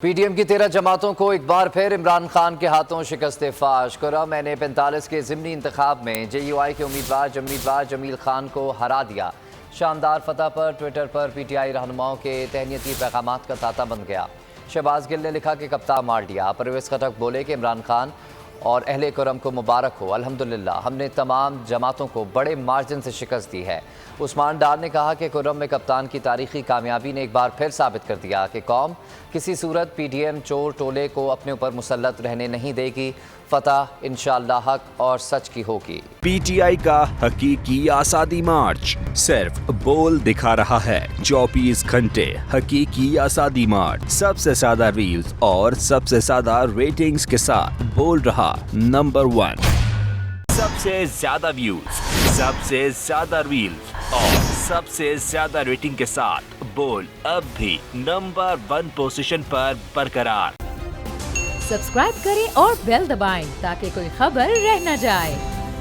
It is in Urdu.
پی ڈی ایم کی 13 جماعتوں کو ایک بار پھر عمران خان کے ہاتھوں شکست فاش۔ کرم N45 کے ضمنی انتخاب میں جے یو آئی کے امیدوار جمیل خان کو ہرا دیا۔ شاندار فتح پر Twitter per P T I رہنماؤں کے تہنیتی پیغامات کا تانتا بن گیا۔ شہباز گل نے لکھا کہ کپتان مار دیا۔ پرویز خٹک بولے کہ عمران خان اور اہل کرم کو مبارک ہو، الحمدللہ ہم نے تمام جماعتوں کو بڑے مارجن سے شکست دی ہے۔ عثمان ڈار نے کہا کہ کرم میں کپتان کی تاریخی کامیابی نے ایک بار پھر ثابت کر دیا کہ قوم کسی صورت پی ڈی ایم چور ٹولے کو اپنے اوپر مسلط رہنے نہیں دے گی۔ فتح انشاءاللہ حق اور سچ کی ہوگی۔ پی ٹی آئی کا حقیقی آزادی مارچ صرف بول دکھا رہا ہے۔ 24 گھنٹے حقیقی آزادی مارچ، سب سے زیادہ ریلز اور سب سے زیادہ ریٹنگز کے ساتھ بول رہا نمبر 1، سب سے زیادہ ویوز، سب سے زیادہ ریلز اور سب سے زیادہ ریٹنگ کے ساتھ بول اب بھی نمبر 1 پوزیشن پر برقرار۔ سبسکرائب کریں اور بیل دبائیں تاکہ کوئی خبر رہ نہ جائے۔